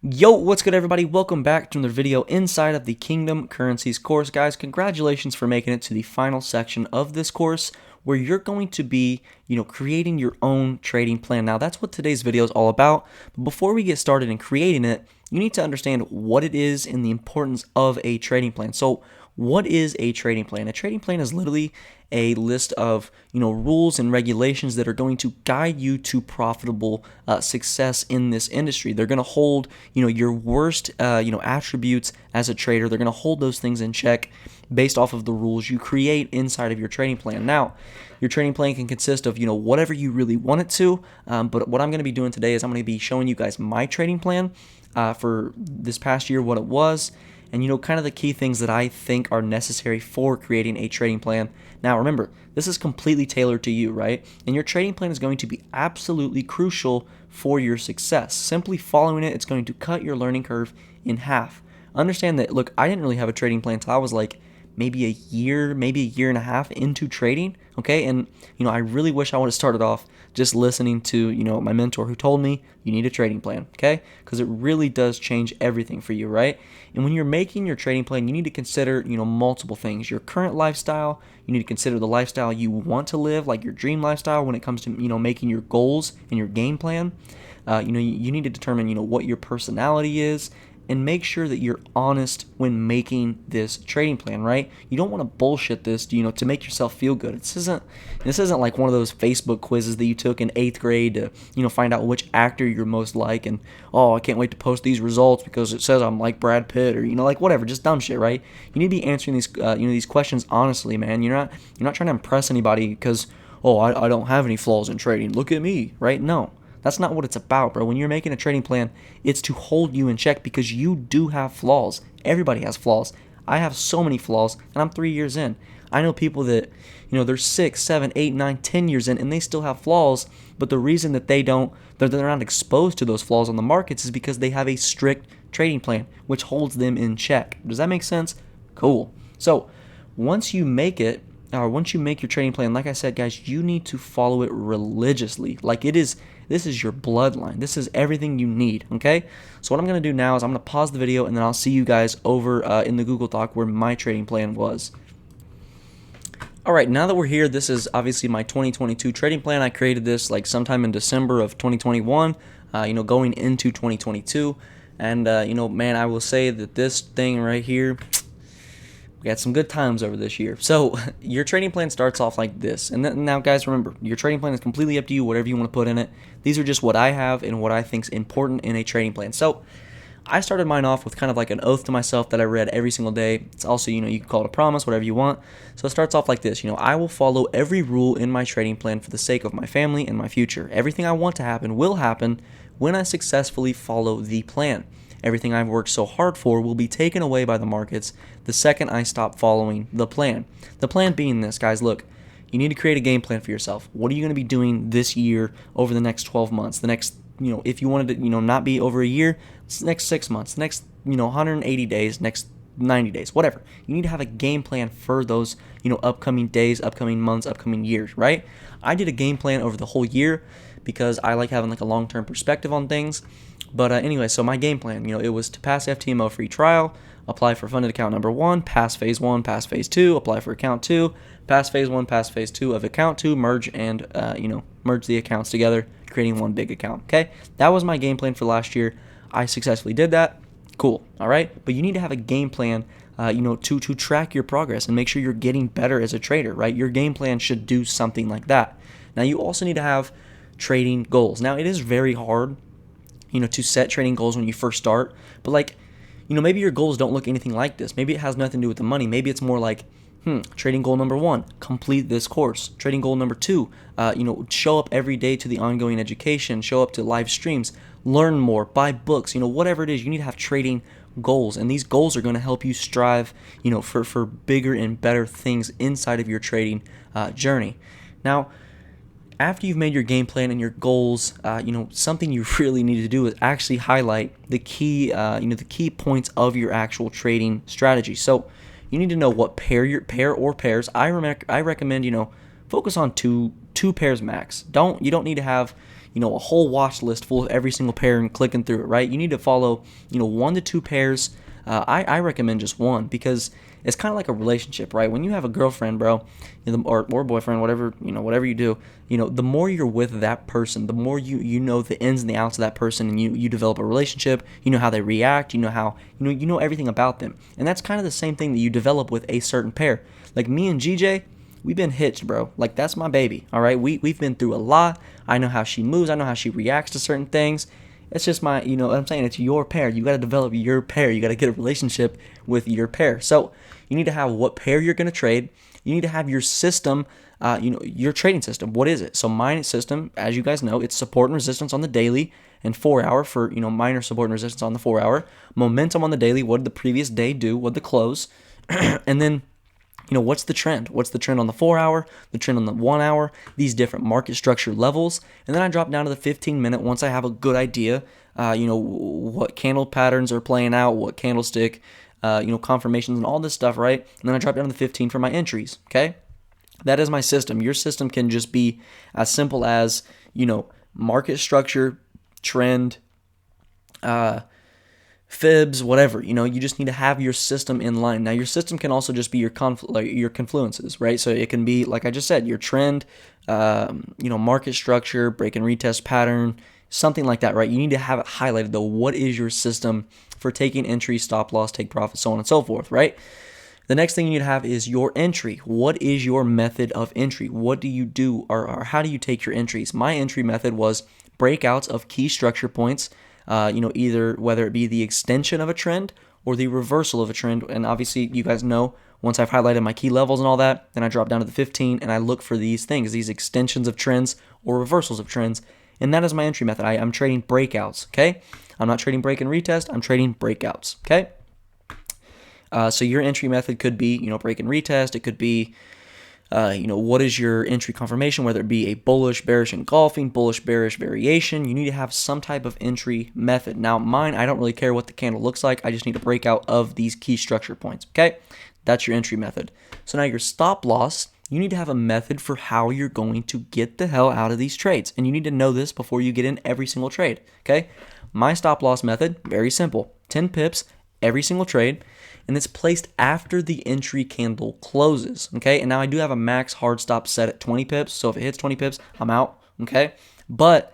Yo, what's good everybody? Welcome back to another video inside of the Kingdom Currencies course. Guys, congratulations for making it to the final section of this course where you're going to be, creating your own trading plan. Now, that's what today's video is all about. But before we get started in creating it, you need to understand what it is and the importance of a trading plan. So, what is a trading plan? A trading plan is literally a list of rules and regulations that are going to guide you to profitable success in this industry. They're going to hold your worst attributes as a trader. They're going to hold those things in check based off of the rules you create inside of your trading plan. Now, your trading plan can consist of whatever you really want it to, but what I'm going to be doing today is I'm going to be showing you guys my trading plan for this past year, what it was, and kind of the key things that I think are necessary for creating a trading plan. Now remember, this is completely tailored to you, right? And your trading plan is going to be absolutely crucial for your success. Simply following it, it's going to cut your learning curve in half. Understand that, look, I didn't really have a trading plan until I was like maybe a year and a half into trading, okay? And I really wish I would have started off just listening to my mentor who told me you need a trading plan, okay? Because it really does change everything for you, right? And when you're making your trading plan, you need to consider multiple things: your current lifestyle. You need to consider the lifestyle you want to live, like your dream lifestyle, when it comes to making your goals and your game plan. You need to determine what your personality is, and make sure that you're honest when making this trading plan, right? You don't want to bullshit this, to make yourself feel good. This isn't like one of those Facebook quizzes that you took in 8th grade to, find out which actor you're most like, and I can't wait to post these results because it says I'm like Brad Pitt, or like whatever, just dumb shit, right? You need to be answering these these questions honestly, man. You're not trying to impress anybody because I don't have any flaws in trading. Look at me, right? No. That's not what it's about, bro. When you're making a trading plan, it's to hold you in check because you do have flaws. Everybody has flaws. I have so many flaws, and I'm 3 years in. I know people that, they're 6, 7, 8, 9, 10 years in, and they still have flaws, but the reason that they're not exposed to those flaws on the markets is because they have a strict trading plan, which holds them in check. Does that make sense? Cool. So, once you make your trading plan, like I said, guys, you need to follow it religiously. This is your bloodline. This is everything you need, okay? So what I'm going to do now is I'm going to pause the video, and then I'll see you guys over in the Google Doc where my trading plan was. All right, now that we're here, this is obviously my 2022 trading plan. I created this like sometime in December of 2021, going into 2022. And, man, I will say that this thing right here, we had some good times over this year. So your trading plan starts off like this. And now, guys, remember, your trading plan is completely up to you, whatever you want to put in it. These are just what I have and what I think is important in a trading plan. So I started mine off with kind of like an oath to myself that I read every single day. It's also, you can call it a promise, whatever you want. So it starts off like this. I will follow every rule in my trading plan for the sake of my family and my future. Everything I want to happen will happen when I successfully follow the plan. Everything I've worked so hard for will be taken away by the markets the second I stop following the plan. The plan being this, guys, look, you need to create a game plan for yourself. What are you going to be doing this year over the next 12 months? The next, if you wanted to, not be over a year, next 6 months, next, 180 days, next 90 days, whatever. You need to have a game plan for those, upcoming days, upcoming months, upcoming years, right? I did a game plan over the whole year because I like having like a long-term perspective on things. But anyway, so my game plan, it was to pass FTMO free trial, apply for funded account number 1, pass phase 1, pass phase 2, apply for account 2, pass phase 1, pass phase 2 of account 2, merge and, merge the accounts together, creating one big account, okay? That was my game plan for last year. I successfully did that. Cool, all right? But you need to have a game plan, to track your progress and make sure you're getting better as a trader, right? Your game plan should do something like that. Now, you also need to have trading goals. Now, it is very hard to set trading goals when you first start. But maybe your goals don't look anything like this. Maybe it has nothing to do with the money. Maybe it's more like, trading goal number 1, complete this course. Trading goal number 2, show up every day to the ongoing education, show up to live streams, learn more, buy books, whatever it is, you need to have trading goals. And these goals are going to help you strive, for bigger and better things inside of your trading journey. Now, after you've made your game plan and your goals, something you really need to do is actually highlight the key, the key points of your actual trading strategy. So you need to know what pair or pairs. I recommend, focus on two pairs max. You don't need to have, a whole watch list full of every single pair and clicking through it, right? You need to follow, 1 to 2 pairs. I recommend just one, because it's kind of like a relationship, right? When you have a girlfriend, bro, or boyfriend, whatever you do, the more you're with that person, the more you know the ins and the outs of that person, and you develop a relationship. You know how they react. You know how you know everything about them, and that's kind of the same thing that you develop with a certain pair. Like me and GJ, we've been hitched, bro. Like, that's my baby. All right, we've been through a lot. I know how she moves. I know how she reacts to certain things. It's just my, what I'm saying, it's your pair. You got to develop your pair. You got to get a relationship with your pair. So you need to have what pair you're going to trade. You need to have your system, your trading system. What is it? So my system, as you guys know, it's support and resistance on the daily, and 4 hour for, minor support and resistance on the 4 hour. Momentum on the daily. What did the previous day do? What did the close? And then, what's the trend? What's the trend on the 4 hour, the trend on the 1 hour, these different market structure levels. And then I drop down to the 15-minute once I have a good idea, what candle patterns are playing out, what candlestick, confirmations and all this stuff, right? And then I drop down to the 15 for my entries, okay? That is my system. Your system can just be as simple as, market structure, trend, fibs, whatever. You just need to have your system in line. Now, your system can also just be your confluences, right? So it can be, like I just said, your trend, market structure, break and retest pattern, something like that, right? You need to have it highlighted, though. What is your system for taking entry, stop loss, take profit, so on and so forth, right? The next thing you need to have is your entry. What is your method of entry? What do you do, or how do you take your entries? My entry method was breakouts of key structure points, either whether it be the extension of a trend or the reversal of a trend. And obviously, you guys know, once I've highlighted my key levels and all that, then I drop down to the 15 and I look for these things, these extensions of trends or reversals of trends. And that is my entry method. I'm trading breakouts, okay? I'm not trading break and retest. I'm trading breakouts, okay? So your entry method could be, break and retest. It could be, what is your entry confirmation, whether it be a bullish, bearish engulfing, bullish, bearish variation. You need to have some type of entry method. Now, mine, I don't really care what the candle looks like. I just need a breakout of these key structure points, okay? That's your entry method. So now your stop loss, you need to have a method for how you're going to get the hell out of these trades. And you need to know this before you get in every single trade, okay? My stop loss method, very simple. 10 pips every single trade, and it's placed after the entry candle closes, okay? And now I do have a max hard stop set at 20 pips, so if it hits 20 pips, I'm out, okay? But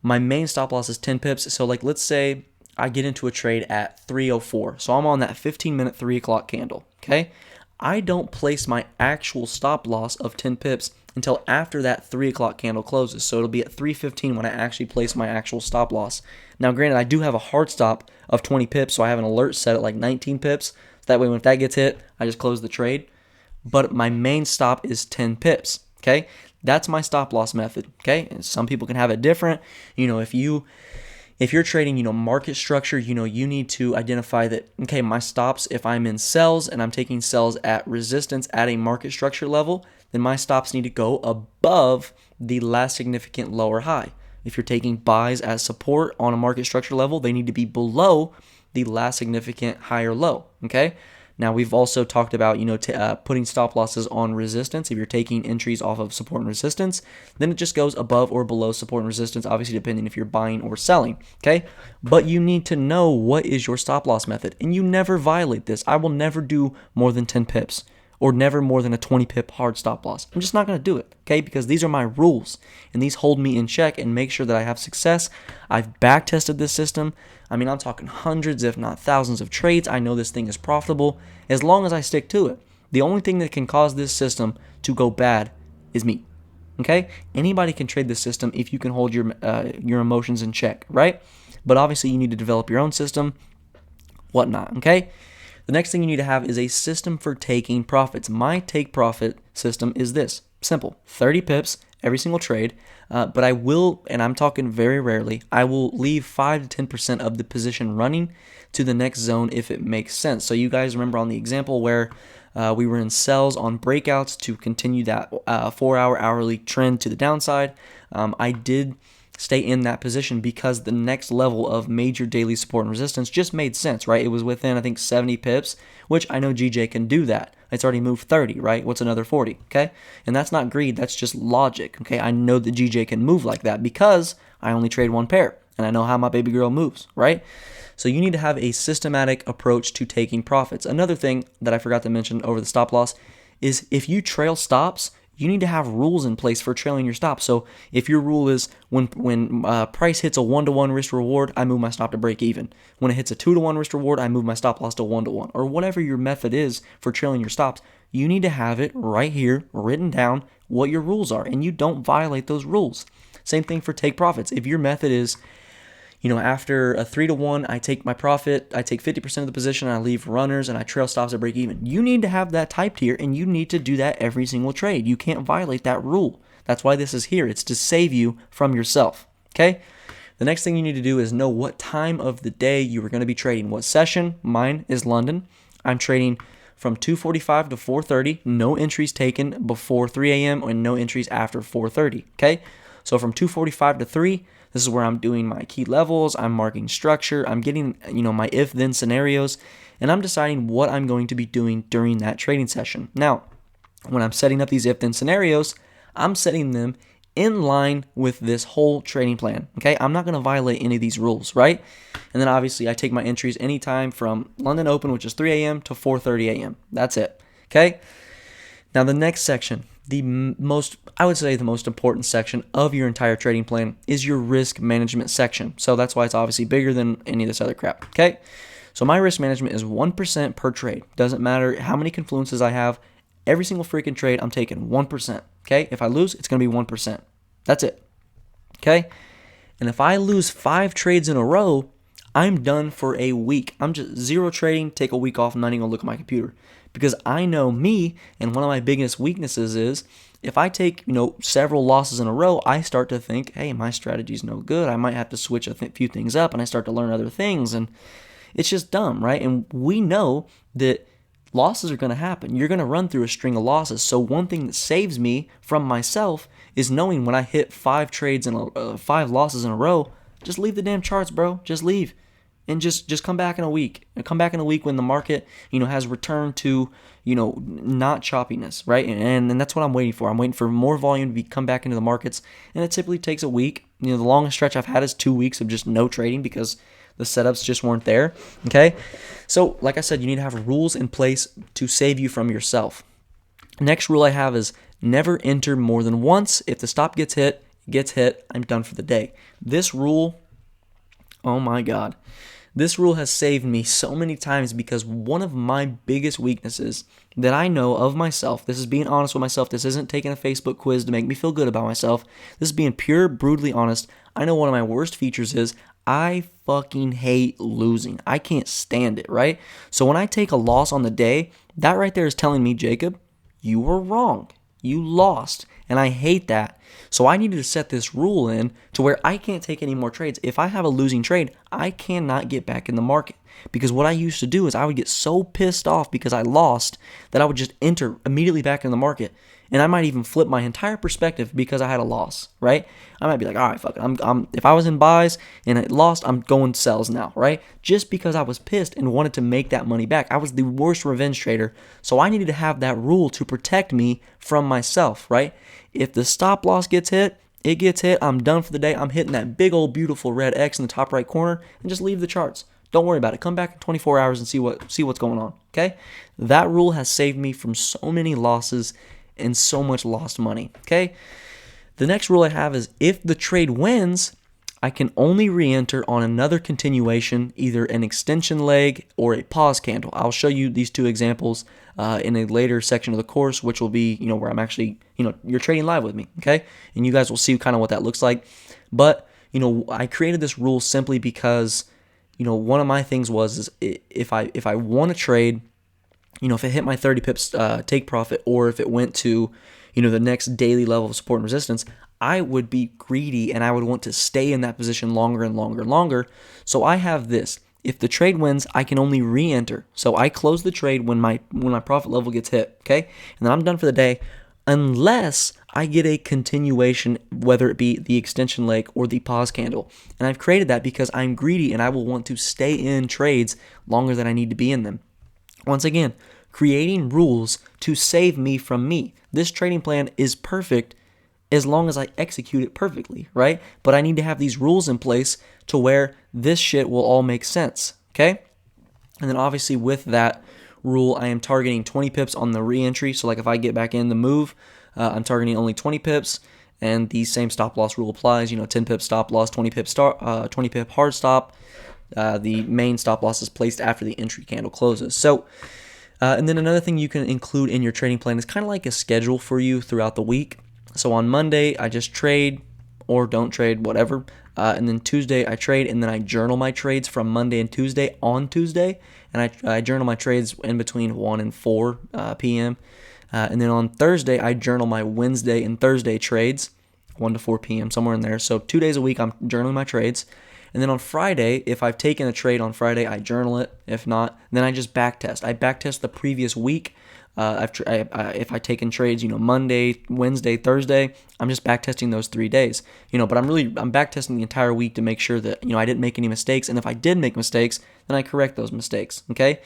my main stop loss is 10 pips, so like let's say I get into a trade at 3:04, so I'm on that 15-minute 3 o'clock candle, okay? I don't place my actual stop loss of 10 pips until after that 3 o'clock candle closes. So it'll be at 3:15 when I actually place my actual stop loss. Now, granted, I do have a hard stop of 20 pips, so I have an alert set at like 19 pips. So that way, when that gets hit, I just close the trade. But my main stop is 10 pips, okay? That's my stop loss method, okay? And some people can have it different. If you're trading, market structure, you need to identify that, okay, my stops, if I'm in sells and I'm taking sells at resistance at a market structure level, then my stops need to go above the last significant lower high. If you're taking buys as support on a market structure level, they need to be below the last significant higher low, okay? Now, we've also talked about, putting stop losses on resistance. If you're taking entries off of support and resistance, then it just goes above or below support and resistance, obviously depending if you're buying or selling, okay? But you need to know what is your stop loss method, and you never violate this. I will never do more than 10 pips or never more than a 20 pip hard stop loss. I'm just not going to do it, okay? Because these are my rules, and these hold me in check and make sure that I have success. I've back tested this system. I mean, I'm talking hundreds, if not thousands of trades. I know this thing is profitable as long as I stick to it. The only thing that can cause this system to go bad is me, okay? Anybody can trade this system if you can hold your emotions in check, right? But obviously, you need to develop your own system, whatnot, okay? The next thing you need to have is a system for taking profits. My take profit system is this. Simple. 30 pips every single trade. But I will, and I'm talking very rarely, I will leave 5 to 10% of the position running to the next zone if it makes sense. So you guys remember on the example where we were in sells on breakouts to continue that 4-hour hourly trend to the downside. I did stay in that position because the next level of major daily support and resistance just made sense, right? It was within, I think, 70 pips, which I know GJ can do that. It's already moved 30, right? What's another 40, okay? And that's not greed, that's just logic, okay? I know that GJ can move like that because I only trade one pair, and I know how my baby girl moves, right? So you need to have a systematic approach to taking profits. Another thing that I forgot to mention over the stop loss is if you trail stops, you need to have rules in place for trailing your stop. So if your rule is when price hits a 1-to-1 risk reward, I move my stop to break even. When it hits a 2-to-1 risk reward, I move my stop loss to 1-to-1. Or whatever your method is for trailing your stops, you need to have it right here written down what your rules are, and you don't violate those rules. Same thing for take profits. If your method is, after a 3-to-1, I take my profit, I take 50% of the position, I leave runners, and I trail stops at break even. You need to have that typed here, and you need to do that every single trade. You can't violate that rule. That's why this is here. It's to save you from yourself, okay? The next thing you need to do is know what time of the day you are going to be trading. What session? Mine is London. I'm trading from 2:45 to 4:30. No entries taken before 3 a.m. and no entries after 4:30, okay? So from 2:45 to 3, this is where I'm doing my key levels, I'm marking structure, I'm getting, my if-then scenarios, and I'm deciding what I'm going to be doing during that trading session. Now, when I'm setting up these if-then scenarios, I'm setting them in line with this whole trading plan, okay? I'm not going to violate any of these rules, right? And then obviously I take my entries anytime from London Open, which is 3 a.m. to 4:30 a.m. That's it, okay? Now the next section, the most important section of your entire trading plan is your risk management section. So that's why it's obviously bigger than any of this other crap, okay? So my risk management is 1% per trade. Doesn't matter how many confluences I have. Every single freaking trade, I'm taking 1%, okay? If I lose, it's going to be 1%. That's it, okay? And if I lose 5 trades in a row, I'm done for a week. I'm just zero trading, take a week off, I'm not even going to look at my computer. Because I know me, and one of my biggest weaknesses is if I take, several losses in a row, I start to think, hey, my strategy's no good. I might have to switch a few things up, and I start to learn other things, and it's just dumb, right? And we know that losses are going to happen. You're going to run through a string of losses. So one thing that saves me from myself is knowing when I hit 5 trades and 5 losses in a row, just leave the damn charts, bro. Just leave. And just come back in a week. Come back in a week when the market, has returned to, not choppiness, right? And that's what I'm waiting for. I'm waiting for more volume to come back into the markets. And it typically takes a week. The longest stretch I've had is 2 weeks of just no trading because the setups just weren't there, okay? So, like I said, you need to have rules in place to save you from yourself. Next rule I have is never enter more than once. If the stop gets hit, I'm done for the day. This rule, oh my God. This rule has saved me so many times because one of my biggest weaknesses that I know of myself, this is being honest with myself, this isn't taking a Facebook quiz to make me feel good about myself, this is being pure, brutally honest. I know one of my worst features is I fucking hate losing. I can't stand it, right? So when I take a loss on the day, that right there is telling me, Jacob, you were wrong. You lost. And I hate that. So I needed to set this rule in to where I can't take any more trades. If I have a losing trade, I cannot get back in the market. Because what I used to do is I would get so pissed off because I lost that I would just enter immediately back in the market. And I might even flip my entire perspective because I had a loss, right? I might be like, all right, fuck it. If I was in buys and I lost, I'm going sells now, right? Just because I was pissed and wanted to make that money back. I was the worst revenge trader. So I needed to have that rule to protect me from myself, right? If the stop loss gets hit, it gets hit. I'm done for the day. I'm hitting that big old beautiful red X in the top right corner and just leave the charts. Don't worry about it. Come back in 24 hours and see what's going on, okay? That rule has saved me from so many losses and so much lost money, okay? The next rule I have is if the trade wins, I can only re-enter on another continuation, either an extension leg or a pause candle. I'll show you these 2 examples in a later section of the course, which will be, where I'm actually, you're trading live with me, okay? And you guys will see kind of what that looks like. But, I created this rule simply because, one of my things was if I want to trade, if it hit my 30 pips take profit, or if it went to, the next daily level of support and resistance, I would be greedy and I would want to stay in that position longer and longer and longer. So I have this. If the trade wins, I can only re-enter. So I close the trade when my profit level gets hit, okay? And then I'm done for the day unless I get a continuation, whether it be the extension leg or the pause candle. And I've created that because I'm greedy and I will want to stay in trades longer than I need to be in them. Once again, creating rules to save me from me. This trading plan is perfect as long as I execute it perfectly, right? But I need to have these rules in place to where this shit will all make sense, okay? And then obviously with that rule, I am targeting 20 pips on the re-entry. So like if I get back in the move, I'm targeting only 20 pips, and the same stop loss rule applies. 10 pip stop loss, 20 pip hard stop. The main stop loss is placed after the entry candle closes. So, and then another thing you can include in your trading plan is kind of like a schedule for you throughout the week. So on Monday, I just trade or don't trade, whatever. And then Tuesday, I trade, and then I journal my trades from Monday and Tuesday on Tuesday. And I journal my trades in between 1 and 4 p.m. And then on Thursday, I journal my Wednesday and Thursday trades, 1 to 4 p.m., somewhere in there. So 2 days a week, I'm journaling my trades. And then on Friday, if I've taken a trade on Friday, I journal it. If not, then I just backtest. I backtest the previous week. If I taken trades, Monday, Wednesday, Thursday, I'm just backtesting those 3 days. But I'm backtesting the entire week to make sure that I didn't make any mistakes. And if I did make mistakes, then I correct those mistakes. Okay.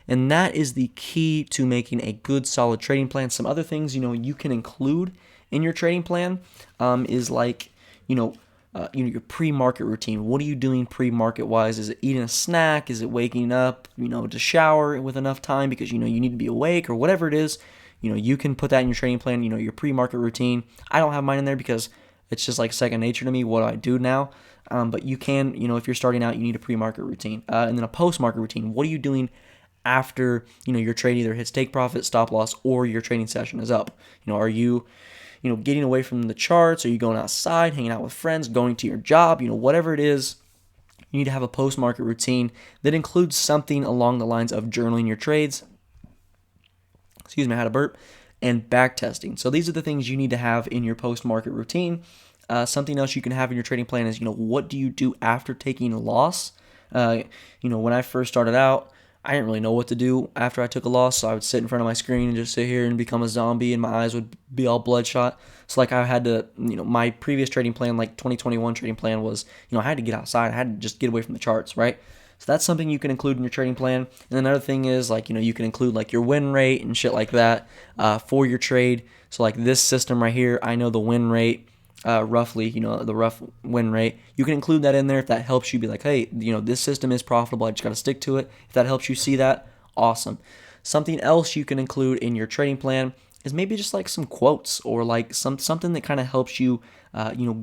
And that is the key to making a good, solid trading plan. Some other things, you can include in your trading plan is like, your pre-market routine. What are you doing pre-market wise? Is it eating a snack? Is it waking up, to shower with enough time because, you need to be awake or whatever it is? You can put that in your trading plan, your pre-market routine. I don't have mine in there because it's just like second nature to me what I do now. But you can, if you're starting out, you need a pre-market routine. And then a post-market routine. What are you doing after your trade either hits take profit, stop loss, or your trading session is up? Are you getting away from the charts? Are you going outside, hanging out with friends, going to your job? Whatever it is, you need to have a post-market routine that includes something along the lines of journaling your trades. Excuse me, I had a burp. And backtesting. So these are the things you need to have in your post-market routine. Something else you can have in your trading plan is, what do you do after taking a loss? When I first started out, I didn't really know what to do after I took a loss, so I would sit in front of my screen and just sit here and become a zombie, and my eyes would be all bloodshot. So like I had to, my previous trading plan, like 2021 trading plan was, I had to get outside. I had to just get away from the charts, right? So that's something you can include in your trading plan. And another thing is like, you can include like your win rate and shit like that for your trade. So like this system right here, I know the win rate. Roughly, the rough win rate. You can include that in there if that helps you be like, hey, this system is profitable. I just got to stick to it. If that helps you see that, awesome. Something else you can include in your trading plan is maybe just like some quotes or like something that kind of helps you,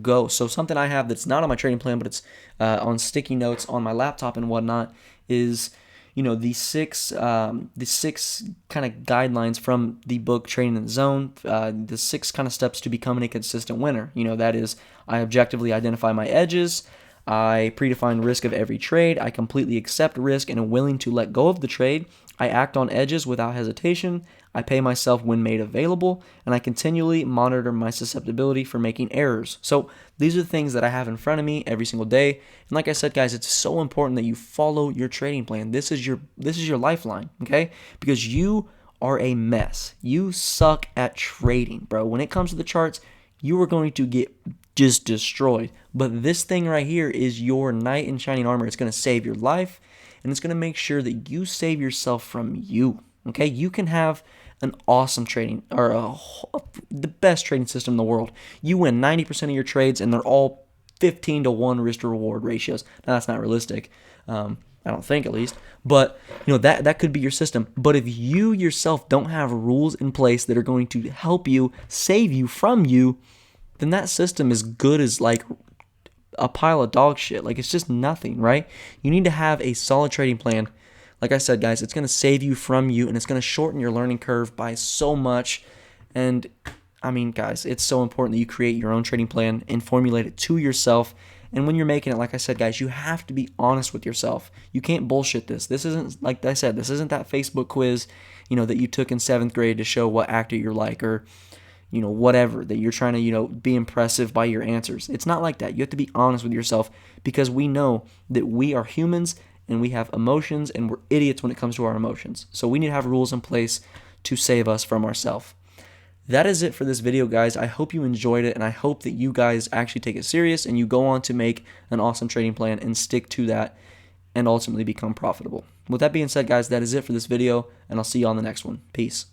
go. So something I have that's not on my trading plan, but it's on sticky notes on my laptop and whatnot is, the six kind of guidelines from the book Trading in the Zone, the 6 kind of steps to becoming a consistent winner. That is, I objectively identify my edges, I predefine risk of every trade, I completely accept risk and am willing to let go of the trade, I act on edges without hesitation, I pay myself when made available, and I continually monitor my susceptibility for making errors. So these are the things that I have in front of me every single day. And like I said, guys, it's so important that you follow your trading plan. This is your lifeline, okay? Because you are a mess. You suck at trading, bro. When it comes to the charts, you are going to get just destroyed. But this thing right here is your knight in shining armor. It's going to save your life, and it's going to make sure that you save yourself from you. Okay, you can have an awesome trading or the best trading system in the world. You win 90% of your trades, and they're all 15 to 1 risk to reward ratios. Now that's not realistic, I don't think at least. But that could be your system. But if you yourself don't have rules in place that are going to help you save you from you, then that system is good as like a pile of dog shit. Like it's just nothing, right? You need to have a solid trading plan. Like I said, guys, it's going to save you from you, and it's going to shorten your learning curve by so much. And I mean, guys, it's so important that you create your own trading plan and formulate it to yourself. And when you're making it, like I said, guys, you have to be honest with yourself. You can't bullshit this. This isn't, like I said, this isn't that Facebook quiz, that you took in 7th grade to show what actor you're like, or whatever, that you're trying to, be impressive by your answers. It's not like that. You have to be honest with yourself, because we know that we are humans and we have emotions, and we're idiots when it comes to our emotions. So we need to have rules in place to save us from ourselves. That is it for this video, guys. I hope you enjoyed it, and I hope that you guys actually take it serious and you go on to make an awesome trading plan and stick to that and ultimately become profitable. With that being said, guys, that is it for this video, and I'll see you on the next one. Peace.